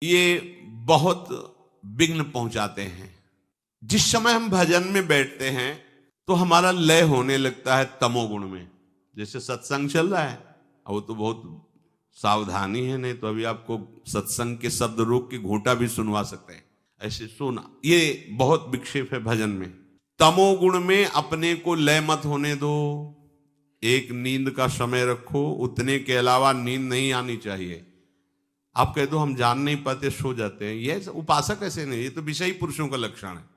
ये बहुत विघ्न पहुंचाते हैं। जिस समय हम भजन में बैठते हैं तो हमारा लय होने लगता है तमोगुण में। जैसे सत्संग चल रहा है, वो तो बहुत सावधानी है, नहीं तो अभी आपको सत्संग के शब्द रोक के घूंटा भी सुनवा सकते हैं। ऐसे सुना, ये बहुत विक्षेप है भजन में। तमोगुण में अपने को लय मत होने दो। एक नींद का समय रखो, उतने के अलावा नींद नहीं आनी चाहिए। आप कह दो हम जान नहीं पाते, सो जाते हैं, ये उपासक ऐसे नहीं, ये तो विषयी पुरुषों का लक्षण है।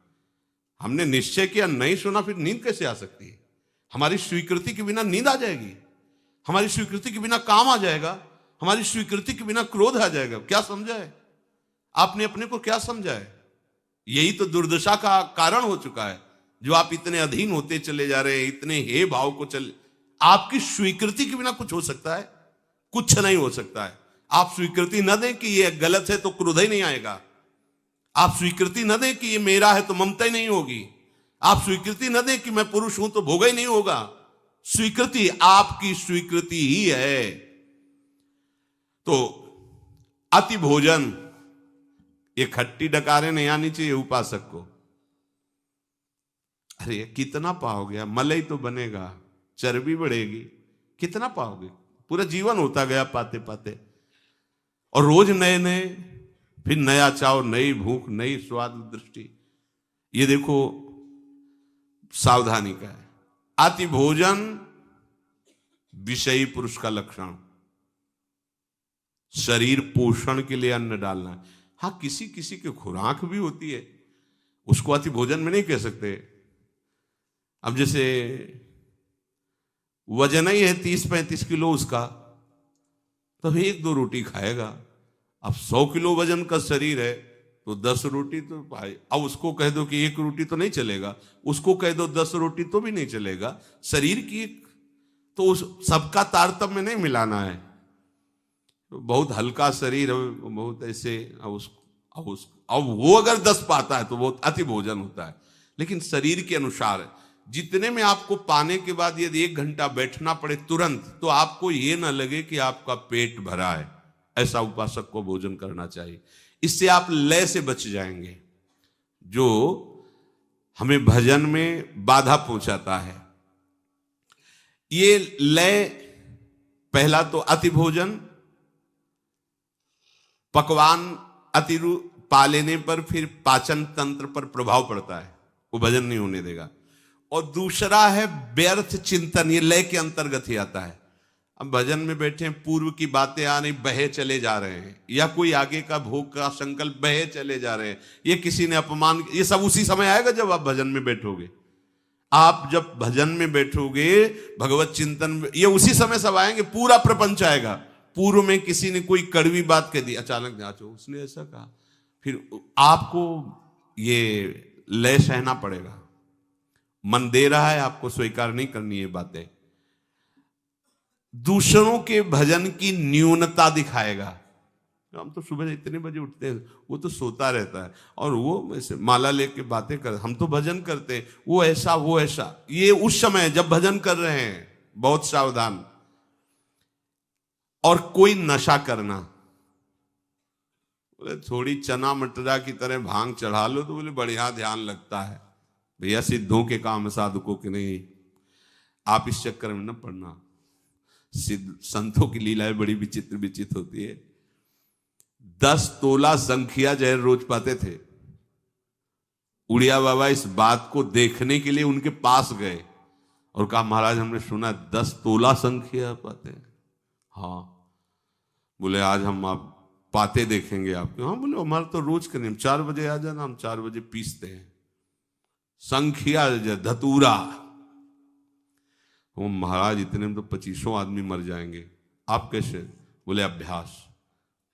हमने निश्चय किया, नहीं सुना, फिर नींद कैसे आ सकती है? हमारी स्वीकृति के बिना नींद आ जाएगी, हमारी स्वीकृति के बिना काम आ जाएगा, हमारी स्वीकृति के बिना क्रोध आ जाएगा। क्या समझा है आपने अपने को? क्या समझा है? यही तो दुर्दशा का कारण हो चुका है, जो आप इतने अधीन होते चले जा रहे हैं, इतने हे भाव को चले। आपकी स्वीकृति के बिना कुछ हो सकता है? कुछ नहीं हो सकता है। आप स्वीकृति न दें कि ये गलत है तो क्रोध ही नहीं आएगा। आप स्वीकृति न दें कि ये मेरा है तो ममता ही नहीं होगी। आप स्वीकृति न दें कि मैं पुरुष हूं तो भोग ही नहीं होगा। स्वीकृति आपकी स्वीकृति ही है। तो अति भोजन, ये खट्टी डकारें नहीं आनी चाहिए उपासक को। अरे कितना पाओगे? मलाई तो बनेगा, चर्बी बढ़ेगी, कितना पाओगे? पूरा जीवन होता गया पाते पाते, और रोज नए नए, फिर नया चाव, नई भूख, नई स्वाद दृष्टि। ये देखो सावधानी का है। अति भोजन विषयी पुरुष का लक्षण। शरीर पोषण के लिए अन्न डालना है। हाँ, किसी किसी की खुराक भी होती है, उसको अति भोजन में नहीं कह सकते। अब जैसे वजन ही है 30-35 किलो उसका, तो एक दो रोटी खाएगा। अब 100 किलो वजन का शरीर है तो 10 रोटी तो पाए। अब उसको कह दो कि एक रोटी तो नहीं चलेगा, उसको कह दो 10 रोटी तो भी नहीं चलेगा। शरीर की तो उस सबका तारतम्य नहीं मिलाना है। तो बहुत हल्का शरीर है, बहुत ऐसे, अब वो अगर 10 पाता है तो बहुत अति भोजन होता है। लेकिन शरीर के अनुसार जितने में आपको पाने के बाद यदि 1 घंटा बैठना पड़े तुरंत, तो आपको ये ना लगे कि आपका पेट भरा है। ऐसा उपासक को भोजन करना चाहिए। इससे आप लय से बच जाएंगे, जो हमें भजन में बाधा पहुंचाता है। ये लय, पहला तो अति भोजन, पकवान अति पा लेने पर फिर पाचन तंत्र पर प्रभाव पड़ता है, वो भजन नहीं होने देगा। और दूसरा है व्यर्थ चिंतन, ये लय के अंतर्गत ही आता है। अब भजन में बैठे, पूर्व की बातें आ रही, बहे चले जा रहे हैं, या कोई आगे का भोग का संकल्प, बहे चले जा रहे हैं, ये किसी ने अपमान, ये सब उसी समय आएगा जब आप भजन में बैठोगे। आप जब भजन में बैठोगे, भगवत चिंतन, ये उसी समय सब आएंगे, पूरा प्रपंच आएगा। पूर्व में किसी ने कोई कड़वी बात कह दी, अचानक जांचो उसने ऐसा कहा, फिर आपको ये लय सहना पड़ेगा। मन दे रहा है, आपको स्वीकार नहीं करनी ये बातें। दूसरों के भजन की न्यूनता दिखाएगा। हम तो सुबह इतने बजे उठते हैं, वो तो सोता रहता है, और वो ऐसे माला लेके बातें कर, हम तो भजन करते हैं, वो ऐसा वो ऐसा। ये उस समय जब भजन कर रहे हैं, बहुत सावधान। और कोई नशा करना, बोले थोड़ी चना मटरा की तरह भांग चढ़ा लो तो बोले बढ़िया ध्यान लगता है। भैया सिद्धों के काम है, साधुकों के नहीं। आप इस चक्कर में न पड़ना। सिद्ध संतों की लीलाएं बड़ी विचित्र विचित्र होती है। 10 तोला संखिया जहर रोज पाते थे। उड़िया बाबा इस बात को देखने के लिए उनके पास गए और कहा, महाराज हमने सुना 10 तोला संखिया पाते हैं। हाँ, बोले आज हम आप पाते देखेंगे आपके। हाँ, बोले हमारा तो रोज करने, हम 4 बजे आ जाना, हम 4 बजे पीसते हैं संखिया धतूरा। वो महाराज इतने में तो 25 आदमी मर जाएंगे। आप कैसे? बोले अभ्यास।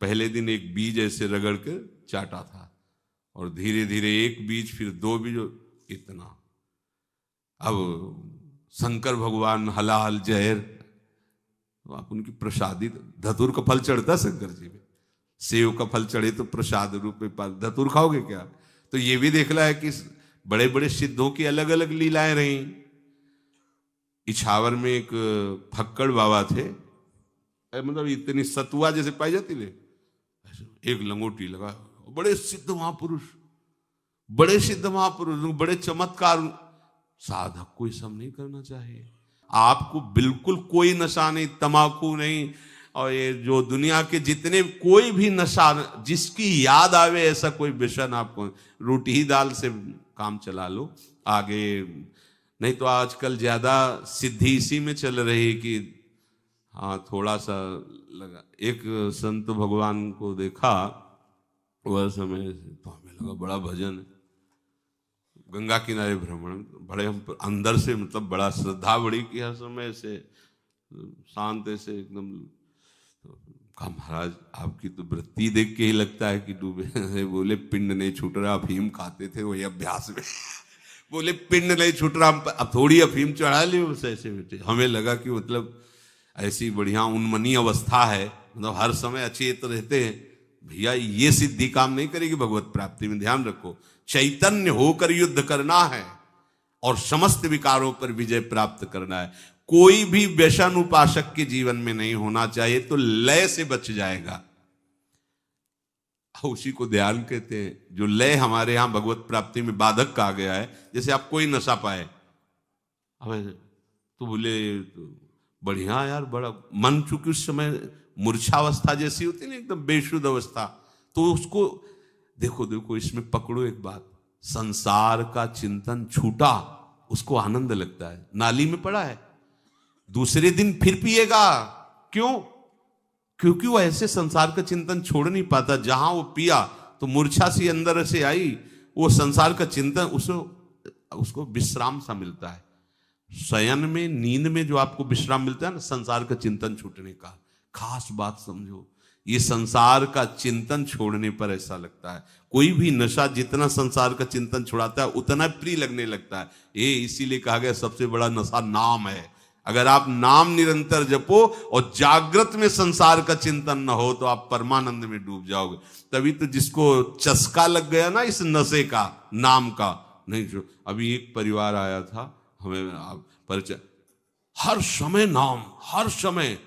पहले दिन एक बीज ऐसे रगड़ कर चाटा था, और धीरे धीरे 1 बीज, फिर 2 बीज, इतना। अब शंकर भगवान हलाल जहर, तो आप उनकी प्रसादी, धतूर का फल चढ़ता शंकर जी में, सेव का फल चढ़े तो प्रसाद रूप में धतूर खाओगे क्या? तो ये भी देखना है कि बड़े बड़े सिद्धों की अलग अलग लीलाएं रही। इछावर में एक फक्कड़ बाबा थे, मतलब इतनी सतुआ जैसे पाई जाती है, एक लंगोटी लगा, बड़े सिद्ध महापुरुष, बड़े सिद्ध महापुरुष, बड़े चमत्कार। साधक को ये सब नहीं करना चाहिए। आपको बिल्कुल कोई नशा नहीं, तमाकू नहीं, और ये जो दुनिया के जितने कोई भी नशा जिसकी याद आवे ऐसा कोई व्यसन आपको, रोटी ही दाल से काम चला लो आगे। नहीं तो आजकल ज्यादा सिद्धि इसी में चल रही कि हाँ थोड़ा सा लगा। एक संत भगवान को देखा वह समय तो हमें लगा बड़ा भजन है, गंगा किनारे भ्रमण, बड़े हम अंदर से मतलब बड़ा श्रद्धा बड़ी कि हर समय से शांत से एकदम। कहा महाराज आपकी तो वृत्ति देख के ही लगता है कि डूबे। बोले पिंड नहीं छूट रहा, अफीम खाते थे वही अभ्यास में। बोले पिंड नहीं छूट रहा, अब थोड़ी अफीम चढ़ा ली बस ऐसे बेटे। हमें लगा कि मतलब ऐसी बढ़िया उन्मनी अवस्था है, मतलब हर समय अचेत रहते हैं। भैया ये सिद्धि काम नहीं करेगी भगवत प्राप्ति में, ध्यान रखो। चैतन्य होकर युद्ध करना है और समस्त विकारों पर विजय प्राप्त करना है। कोई भी व्यसन उपासक के जीवन में नहीं होना चाहिए, तो लय से बच जाएगा। उसी को ध्यान कहते हैं, जो लय हमारे यहां भगवत प्राप्ति में बाधक कहा गया है। जैसे आप कोई नशा पाए, अब तो बोले तो बढ़िया यार, बड़ा मन, चूंकि उस समय मूर्छावस्था जैसी होती है ना, एकदम बेशुद्ध अवस्था, तो उसको देखो देखो इसमें पकड़ो एक बात, संसार का चिंतन छूटा, उसको आनंद लगता है। नाली में पड़ा है, दूसरे दिन फिर पिएगा। क्यों? क्योंकि वो ऐसे संसार का चिंतन छोड़ नहीं पाता। जहां वो पिया तो मूर्छा सी अंदर से आई, वो संसार का चिंतन उसको विश्राम सा मिलता है। शयन में, नींद में जो आपको विश्राम मिलता है ना, संसार का चिंतन छूटने का। खास बात समझो, ये संसार का चिंतन छोड़ने पर ऐसा लगता है। कोई भी नशा जितना संसार का चिंतन छुड़ाता है उतना प्रिय लगने लगता है। ये इसीलिए कहा गया सबसे बड़ा नशा नाम है। अगर आप नाम निरंतर जपो और जागृत में संसार का चिंतन न हो तो आप परमानंद में डूब जाओगे। तभी तो जिसको चस्का लग गया ना इस नशे का, नाम का, नहीं जो अभी एक परिवार आया था हमें परिचय, हर समय नाम, हर समय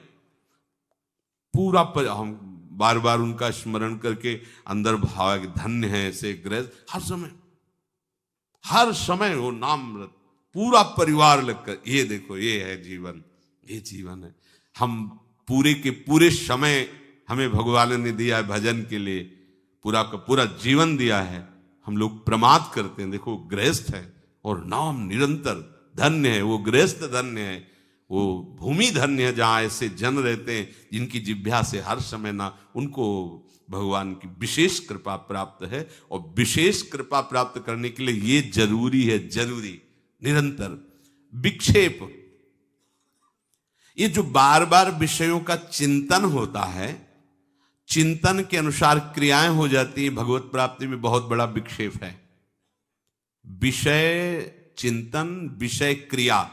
पूरा हम बार बार उनका स्मरण करके अंदर भाव धन्य है ऐसे ग्रह, हर समय वो नाम, पूरा परिवार लगकर। ये देखो, ये है जीवन, ये जीवन है। हम पूरे के पूरे समय हमें भगवान ने दिया है भजन के लिए, पूरा का पूरा जीवन दिया है। हम लोग प्रमाद करते हैं। देखो गृहस्थ है और नाम निरंतर, धन्य है वो गृहस्थ, धन्य है वो भूमि, धन्य है जहां ऐसे जन रहते हैं जिनकी जिह्वा से हर समय ना उनको भगवान की विशेष कृपा प्राप्त है। और विशेष कृपा प्राप्त करने के लिए ये जरूरी है, जरूरी निरंतर विक्षेप। ये जो बार बार विषयों का चिंतन होता है, चिंतन के अनुसार क्रियाएं हो जाती हैं, भगवत प्राप्ति में बहुत बड़ा विक्षेप है। विषय चिंतन, विषय क्रिया,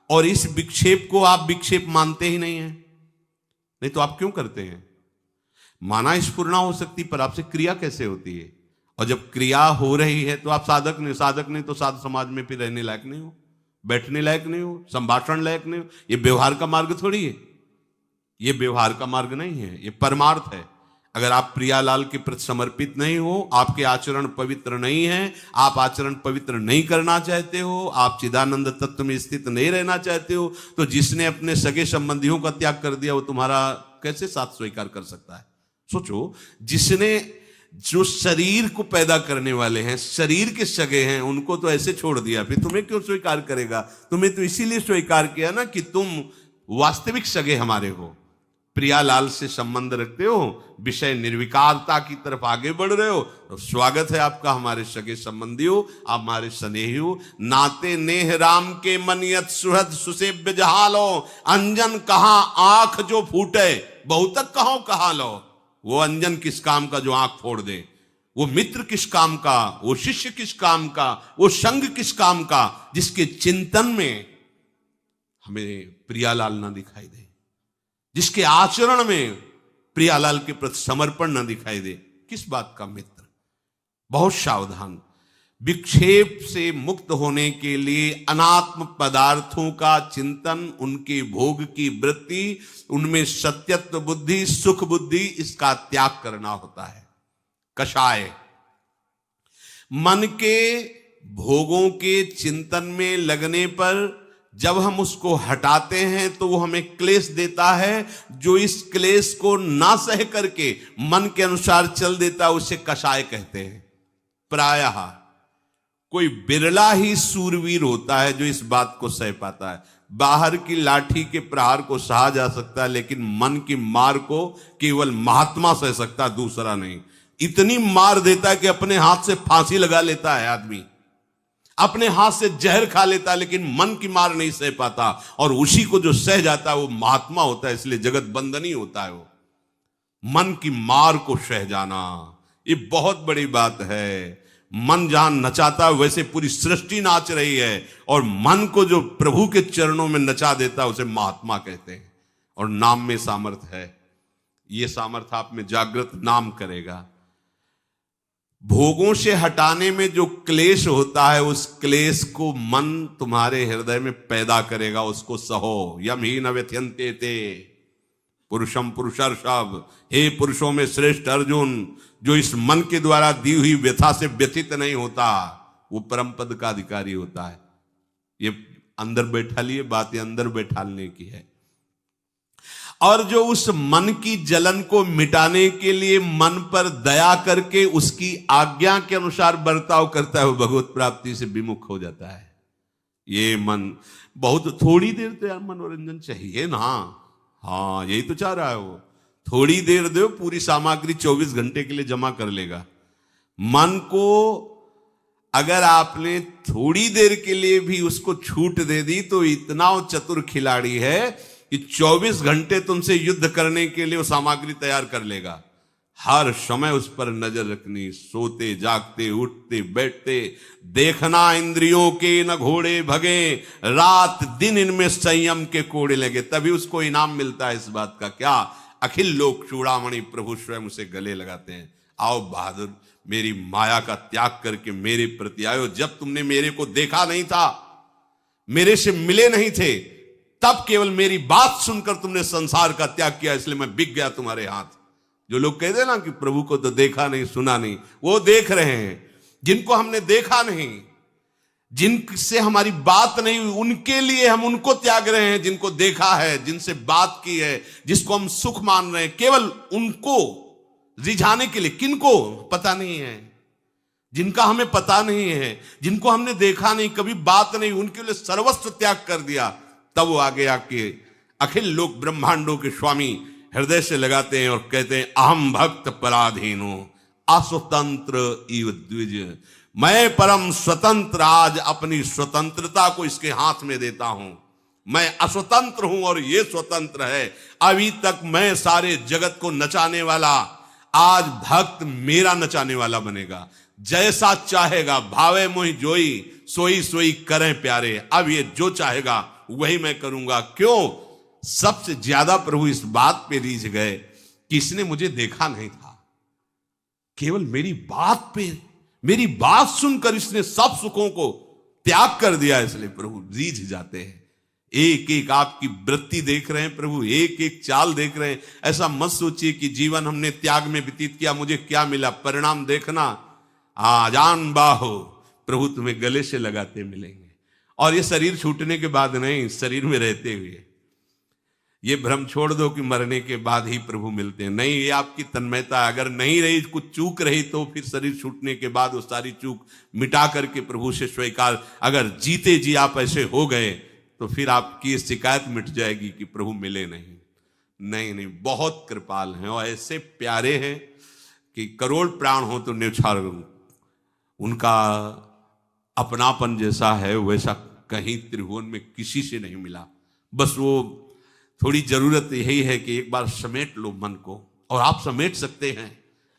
और इस विक्षेप को आप विक्षेप मानते ही नहीं है। नहीं तो आप क्यों करते हैं? माना स्फुरना हो सकती, पर आपसे क्रिया कैसे होती है? और जब क्रिया हो रही है तो आप साधक नहीं, साधक नहीं तो साध समाज में फिर रहने लायक नहीं हो, बैठने लायक नहीं हो, संभाषण लायक नहीं हो। ये व्यवहार का मार्ग थोड़ी है, ये व्यवहार का मार्ग नहीं है, ये परमार्थ है। अगर आप प्रियालाल के प्रति समर्पित नहीं हो, आपके आचरण पवित्र नहीं है, आप आचरण पवित्र नहीं करना चाहते हो, आप चिदानंद तत्व में स्थित नहीं रहना चाहते हो, तो जिसने अपने सगे संबंधियों का त्याग कर दिया वो तुम्हारा कैसे साथ स्वीकार कर सकता है? सोचो, जिसने, जो शरीर को पैदा करने वाले हैं, शरीर के सगे हैं, उनको तो ऐसे छोड़ दिया, फिर तुम्हें क्यों स्वीकार करेगा? तुम्हें तो इसीलिए स्वीकार किया ना कि तुम वास्तविक सगे हमारे हो, प्रियालाल से संबंध रखते हो, विषय निर्विकारता की तरफ आगे बढ़ रहे हो, तो स्वागत है आपका, हमारे सगे संबंधी हो, आप हमारे स्नेही हो। नाते नेह राम के मनियत सुहद सुसेव्य जहालो, अंजन कहां आंख जो फूटे, बहुतक कहो कहा लो। वो अंजन किस काम का जो आंख फोड़ दे, वो मित्र किस काम का, वो शिष्य किस काम का, वो संग किस काम का, जिसके चिंतन में हमें प्रियालाल ना दिखाई दे, जिसके आचरण में प्रियालाल के प्रति समर्पण न दिखाई दे, किस बात का मित्र? बहुत सावधान। विक्षेप से मुक्त होने के लिए अनात्म पदार्थों का चिंतन, उनके भोग की वृत्ति, उनमें सत्यत्व बुद्धि, सुख बुद्धि, इसका त्याग करना होता है। कषाय। मन के भोगों के चिंतन में लगने पर जब हम उसको हटाते हैं तो वो हमें क्लेश देता है। जो इस क्लेश को ना सह करके मन के अनुसार चल देता है उसे कषाय कहते हैं। प्रायः कोई बिरला ही सूरवीर होता है जो इस बात को सह पाता है। बाहर की लाठी के प्रहार को सहा जा सकता है, लेकिन मन की मार को केवल महात्मा सह सकता, दूसरा नहीं। इतनी मार देता है कि अपने हाथ से फांसी लगा लेता है आदमी, अपने हाथ से जहर खा लेता है, लेकिन मन की मार नहीं सह पाता। और उसी को जो सह जाता है वो महात्मा होता है, इसलिए जगत बंदनी होता है वो। मन की मार को सह जाना ये बहुत बड़ी बात है। मन जहां नचाता है वैसे पूरी सृष्टि नाच रही है, और मन को जो प्रभु के चरणों में नचा देता है उसे महात्मा कहते हैं। और नाम में सामर्थ्य है, ये सामर्थ्य आप में जागृत नाम करेगा। भोगों से हटाने में जो क्लेश होता है उस क्लेश को मन तुम्हारे हृदय में पैदा करेगा, उसको सहो। यम ही न व्यथयन्ते ते पुरुषम पुरुषर्षभ। हे पुरुषों में श्रेष्ठ अर्जुन, जो इस मन के द्वारा दी हुई व्यथा से व्यथित नहीं होता वो परम पद का अधिकारी होता है। ये अंदर बैठा लिए बात, ये अंदर बैठालने की है। और जो उस मन की जलन को मिटाने के लिए मन पर दया करके उसकी आज्ञा के अनुसार बर्ताव करता है वो भगवत प्राप्ति से विमुख हो जाता है। ये मन बहुत थोड़ी देर तो यार मनोरंजन चाहिए ना, हाँ यही तो चाह रहा है वो। थोड़ी देर दो, पूरी सामग्री 24 घंटे के लिए जमा कर लेगा। मन को अगर आपने थोड़ी देर के लिए भी उसको छूट दे दी तो इतना वो चतुर खिलाड़ी है कि 24 घंटे तुमसे युद्ध करने के लिए वो सामग्री तैयार कर लेगा। हर समय उस पर नजर रखनी, सोते जागते उठते बैठते देखना, इंद्रियों के न घोड़े भगे, रात दिन इनमें संयम के कोड़े लगे, तभी उसको इनाम मिलता है इस बात का। क्या? अखिल लोक चूड़ामणि प्रभु स्वयं उसे गले लगाते हैं। आओ बहादुर, मेरी माया का त्याग करके मेरे प्रति आयो। जब तुमने मेरे को देखा नहीं था, मेरे से मिले नहीं थे, तब केवल मेरी बात सुनकर तुमने संसार का त्याग किया, इसलिए मैं बिक गया तुम्हारे हाथ। जो लोग कहते हैं ना कि प्रभु को तो देखा नहीं सुना नहीं, वो देख रहे हैं। जिनको हमने देखा नहीं, जिनसे हमारी बात नहीं हुई, उनके लिए हम उनको त्याग रहे हैं। जिनको देखा है, जिनसे बात की है, जिसको हम सुख मान रहे हैं, केवल उनको रिझाने के लिए। किनको पता नहीं है, जिनका हमें पता नहीं है, जिनको हमने देखा नहीं, कभी बात नहीं, उनके लिए सर्वस्व त्याग कर दिया। तब वो आगे आके अखिल लोक ब्रह्मांडों के स्वामी हृदय से लगाते हैं और कहते हैं अहम भक्त पराधीनो अस्वतंत्र इव द्विज। मैं परम स्वतंत्र आज अपनी स्वतंत्रता को इसके हाथ में देता हूं। मैं अस्वतंत्र हूं और ये स्वतंत्र है। अभी तक मैं सारे जगत को नचाने वाला, आज भक्त मेरा नचाने वाला बनेगा। जैसा चाहेगा भावे मोहि जोई, सोई सोई करें प्यारे। अब ये जो चाहेगा वही मैं करूंगा। क्यों? सबसे ज्यादा प्रभु इस बात पे रीझ गए कि इसने मुझे देखा नहीं था, केवल मेरी बात पे, मेरी बात सुनकर इसने सब सुखों को त्याग कर दिया। इसलिए प्रभु रीझ जाते हैं। एक एक आपकी वृत्ति देख रहे हैं प्रभु, एक एक चाल देख रहे हैं। ऐसा मत सोचिए कि जीवन हमने त्याग में व्यतीत किया, मुझे क्या मिला। परिणाम देखना, आजान बाहो प्रभु तुम्हें गले से लगाते मिलेंगे। और ये शरीर छूटने के बाद नहीं, शरीर में रहते हुए। ये भ्रम छोड़ दो कि मरने के बाद ही प्रभु मिलते हैं, नहीं। ये आपकी तन्मयता, अगर नहीं रही, कुछ चूक रही, तो फिर शरीर छूटने के बाद वो सारी चूक मिटा करके प्रभु से स्वीकार, अगर जीते जी आप ऐसे हो गए तो फिर आपकी शिकायत मिट जाएगी कि प्रभु मिले नहीं। नहीं नहीं, बहुत कृपाल हैं और ऐसे प्यारे हैं कि करोड़ प्राण हो तो न्यौछावर उनका अपनापन जैसा है वैसा कहीं त्रिभुवन में किसी से नहीं मिला। बस वो थोड़ी जरूरत यही है कि एक बार समेट लो मन को, और आप समेट सकते हैं।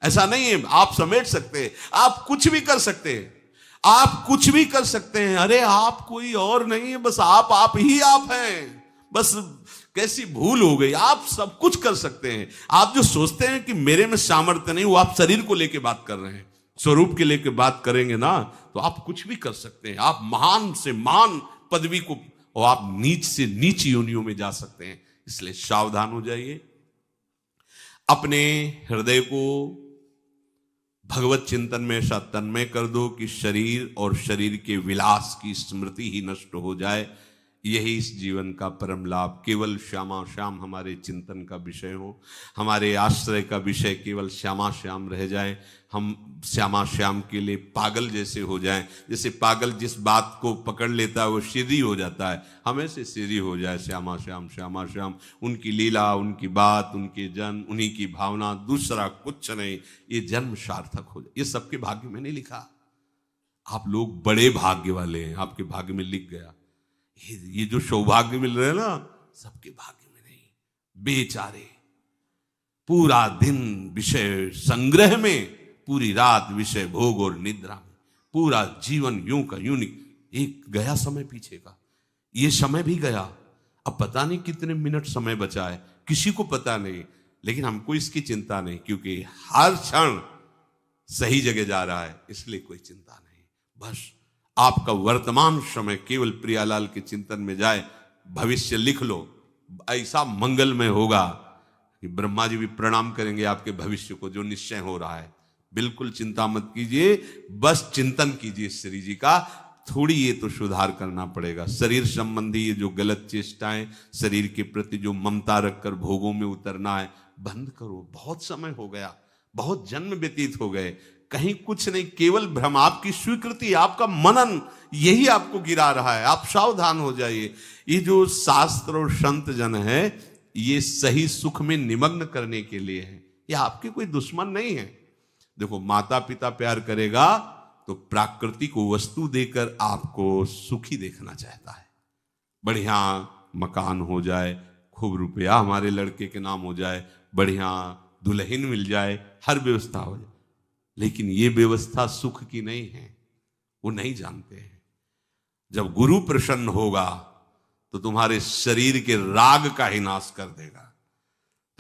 ऐसा नहीं है, आप समेट सकते हैं, आप कुछ भी कर सकते हैं, आप कुछ भी कर सकते हैं। अरे आप कोई और नहीं है, बस आप ही आप हैं। बस कैसी भूल हो गई, आप सब कुछ कर सकते हैं। आप जो सोचते हैं कि मेरे में सामर्थ्य नहीं, वो आप शरीर को लेके बात कर रहे हैं। स्वरूप के लेके बात करेंगे ना तो आप कुछ भी कर सकते हैं। आप महान से महान पदवी को, और आप नीच से नीच योनियों में जा सकते हैं। इसलिए सावधान हो जाइए, अपने हृदय को भगवत चिंतन में ऐसा तन्मय कर दो कि शरीर और शरीर के विलास की स्मृति ही नष्ट हो जाए। यही इस जीवन का परम लाभ। केवल श्यामा श्याम हमारे चिंतन का विषय हो, हमारे आश्रय का विषय केवल श्यामा श्याम रह जाए। हम श्यामा श्याम के लिए पागल जैसे हो जाएं। जैसे पागल जिस बात को पकड़ लेता है वो सीधी हो जाता है, हमें से सीधी हो जाए श्यामा श्याम श्यामा श्याम। उनकी लीला, उनकी बात, उनके जन, उन्हीं की भावना, दूसरा कुछ नहीं। ये जन्म सार्थक हो जाए। ये सबके भाग्य में नहीं लिखा। आप लोग बड़े भाग्य वाले हैं, आपके भाग्य में लिख गया। ये जो सौभाग्य मिल रहे हैं ना, सबके भाग्य में नहीं। बेचारे पूरा दिन विषय संग्रह में, पूरी रात विषय भोग और निद्रा में, पूरा जीवन यूं का यूं नहीं। एक गया समय पीछे का, ये समय भी गया। अब पता नहीं कितने मिनट समय बचा है, किसी को पता नहीं। लेकिन हमको इसकी चिंता नहीं, क्योंकि हर क्षण सही जगह जा रहा है, इसलिए कोई चिंता नहीं। बस आपका वर्तमान समय केवल प्रियालाल के चिंतन में जाए। भविष्य लिख लो, ऐसा मंगलमय होगा कि ब्रह्मा जी भी प्रणाम करेंगे आपके भविष्य को, जो निश्चय हो रहा है। बिल्कुल चिंता मत कीजिए, बस चिंतन कीजिए श्री जी का। थोड़ी ये तो सुधार करना पड़ेगा। शरीर संबंधी ये जो गलत चेष्टाएं, शरीर के प्रति जो ममता रखकर भोगों में उतरना है, बंद करो। बहुत समय हो गया, बहुत जन्म व्यतीत हो गए, कहीं कुछ नहीं, केवल भ्रम। आपकी स्वीकृति, आपका मनन, यही आपको गिरा रहा है। आप सावधान हो जाइए। ये जो शास्त्र और संत जन है, ये सही सुख में निमग्न करने के लिए है। ये आपके कोई दुश्मन नहीं है। देखो, माता पिता प्यार करेगा तो प्राकृतिक वस्तु देकर आपको सुखी देखना चाहता है। बढ़िया मकान हो जाए, खूब रुपया हमारे लड़के के नाम हो जाए, बढ़िया दुल्हन मिल जाए, हर व्यवस्था हो जाए। लेकिन ये व्यवस्था सुख की नहीं है, वो नहीं जानते हैं। जब गुरु प्रसन्न होगा तो तुम्हारे शरीर के राग का ही नाश कर देगा।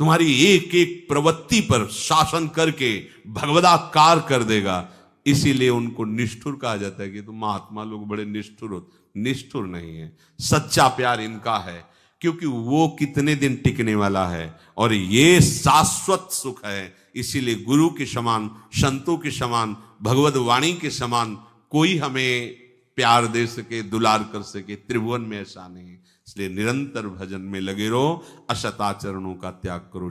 तुम्हारी एक एक प्रवृत्ति पर शासन करके भगवदाकार कर देगा। इसीलिए उनको निष्ठुर कहा जाता है कि तुम महात्मा लोग बड़े निष्ठुर हो। निष्ठुर नहीं है, सच्चा प्यार इनका है, क्योंकि वो कितने दिन टिकने वाला है और ये शाश्वत सुख है। इसीलिए गुरु के समान, संतों के समान, भगवत वाणी के समान कोई हमें प्यार दे सके, दुलार कर सके, त्रिभुवन में ऐसा नहीं। इसलिए निरंतर भजन में लगे रहो, असत आचरणों का त्याग करो।